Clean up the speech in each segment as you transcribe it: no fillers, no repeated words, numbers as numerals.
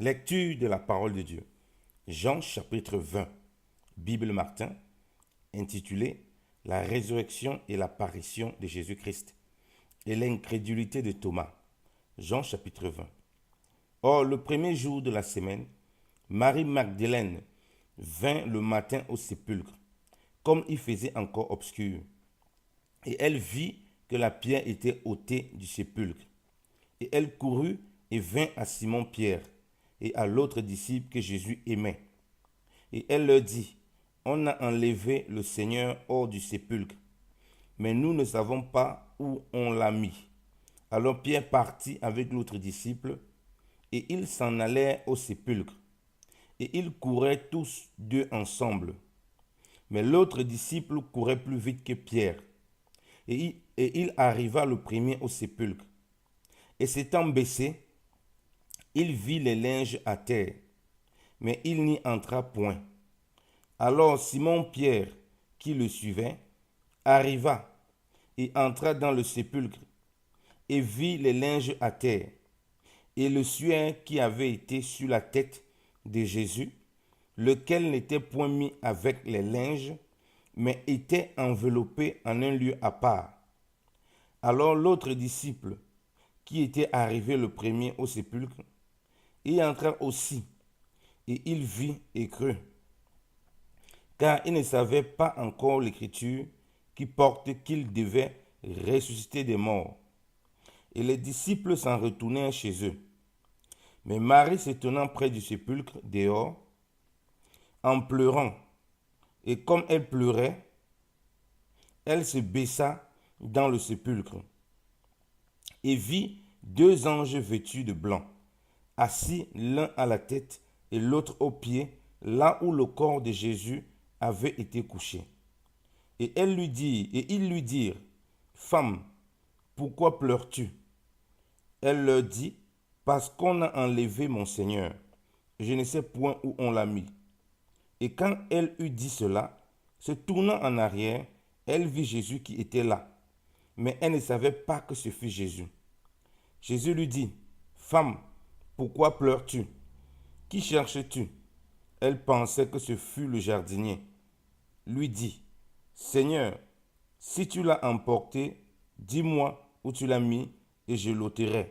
Lecture de la parole de Dieu. Jean chapitre 20, Bible Martin, intitulé La résurrection et l'apparition de Jésus-Christ et l'incrédulité de Thomas. Jean chapitre 20. Or, le premier jour de la semaine, Marie-Magdeleine vint le matin au sépulcre, comme il faisait encore obscur, et elle vit que la pierre était ôtée du sépulcre. Et elle courut et vint à Simon-Pierre et à l'autre disciple que Jésus aimait. Et elle leur dit, on a enlevé le Seigneur hors du sépulcre, mais nous ne savons pas où on l'a mis. Alors Pierre partit avec l'autre disciple, et ils s'en allèrent au sépulcre. Et ils couraient tous deux ensemble. Mais l'autre disciple courait plus vite que Pierre. Et il arriva le premier au sépulcre. Et s'étant baissé, il vit les linges à terre, mais il n'y entra point. Alors Simon-Pierre, qui le suivait, arriva et entra dans le sépulcre et vit les linges à terre et le suaire qui avait été sur la tête de Jésus, lequel n'était point mis avec les linges, mais était enveloppé en un lieu à part. Alors l'autre disciple, qui était arrivé le premier au sépulcre, y entra aussi, et il vit et crut, car il ne savait pas encore l'écriture qui porte qu'il devait ressusciter des morts. Et les disciples s'en retournèrent chez eux. Mais Marie se tenant près du sépulcre, dehors, en pleurant, et comme elle pleurait, elle se baissa dans le sépulcre, et vit deux anges vêtus de blanc, assis l'un à la tête et l'autre aux pieds, là où le corps de Jésus avait été couché. Et ils lui dirent, Femme, pourquoi pleures-tu? Elle leur dit, Parce qu'on a enlevé mon Seigneur. Je ne sais point où on l'a mis. Et quand elle eut dit cela, se tournant en arrière, elle vit Jésus qui était là, mais elle ne savait pas que ce fut Jésus. Jésus lui dit, Femme, pourquoi pleures-tu? Qui cherches-tu? Elle pensait que ce fut le jardinier. Lui dit, Seigneur, si tu l'as emporté, dis-moi où tu l'as mis et je l'ôterai.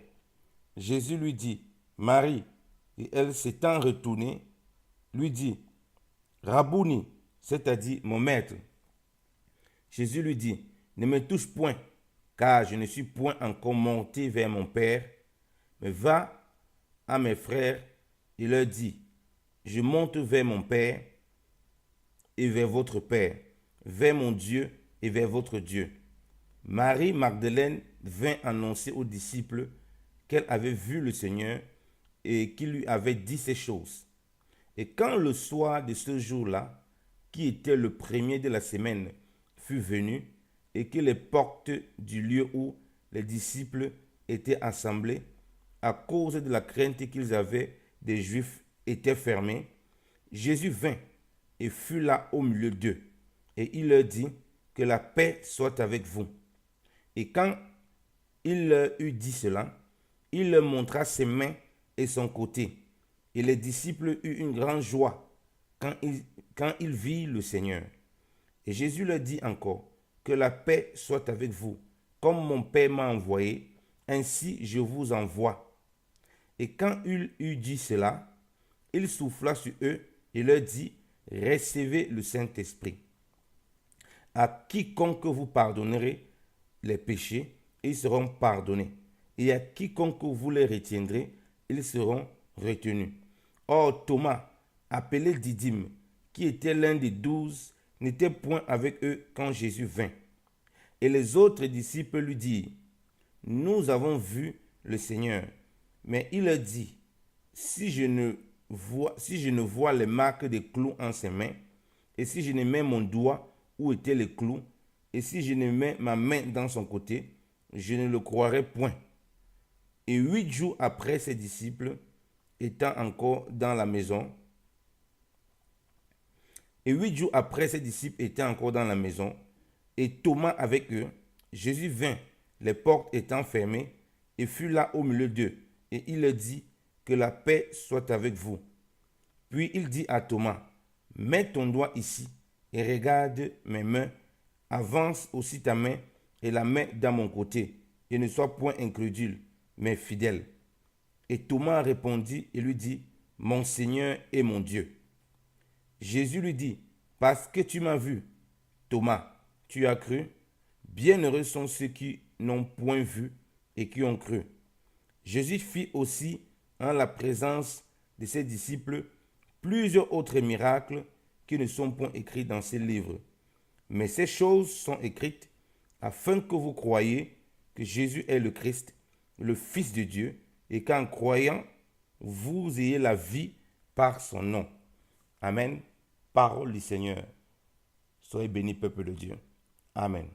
Jésus lui dit, Marie. Et elle s'étant retournée, lui dit, Rabouni, c'est-à-dire mon maître. Jésus lui dit, ne me touche point, car je ne suis point encore monté vers mon Père, mais va à mes frères et leur dis, je monte vers mon Père et vers votre Père, vers mon Dieu et vers votre Dieu. Marie-Magdeleine vint annoncer aux disciples qu'elle avait vu le Seigneur et qu'il lui avait dit ces choses. Et quand le soir de ce jour-là, qui était le premier de la semaine, fut venu, et que les portes du lieu où les disciples étaient assemblés, à cause de la crainte qu'ils avaient des Juifs, étaient fermées, Jésus vint et fut là au milieu d'eux. Et il leur dit, que la paix soit avec vous. Et quand il leur eut dit cela, il leur montra ses mains et son côté. Et les disciples eurent une grande joie quand ils virent le Seigneur. Et Jésus leur dit encore, que la paix soit avec vous. Comme mon Père m'a envoyé, ainsi je vous envoie. Et quand il eut dit cela, il souffla sur eux et leur dit, recevez le Saint-Esprit. À quiconque vous pardonnerez les péchés, ils seront pardonnés. Et à quiconque vous les retiendrez, ils seront retenus. Or Thomas, appelé Didyme, qui était l'un des 12, n'était point avec eux quand Jésus vint. Et les autres disciples lui dirent, nous avons vu le Seigneur. Mais il leur dit, si je ne vois les marques des clous en ses mains, et si je ne mets mon doigt où étaient les clous, et si je ne mets ma main dans son côté, je ne le croirai point. Et 8 jours après, ses disciples étant encore dans la maison, et Thomas avec eux, Jésus vint, les portes étant fermées, et fut là au milieu d'eux. Et il leur dit, que la paix soit avec vous. Puis il dit à Thomas, mets ton doigt ici et regarde mes mains. Avance aussi ta main et la mets dans mon côté, et ne sois point incrédule, mais fidèle. Et Thomas répondit et lui dit, mon Seigneur et mon Dieu. Jésus lui dit, parce que tu m'as vu, Thomas, tu as cru. Bienheureux sont ceux qui n'ont point vu et qui ont cru. Jésus fit aussi, en la présence de ses disciples, plusieurs autres miracles qui ne sont point écrits dans ces livres. Mais ces choses sont écrites afin que vous croyiez que Jésus est le Christ, le Fils de Dieu, et qu'en croyant, vous ayez la vie par son nom. Amen. Parole du Seigneur. Soyez bénis, peuple de Dieu. Amen.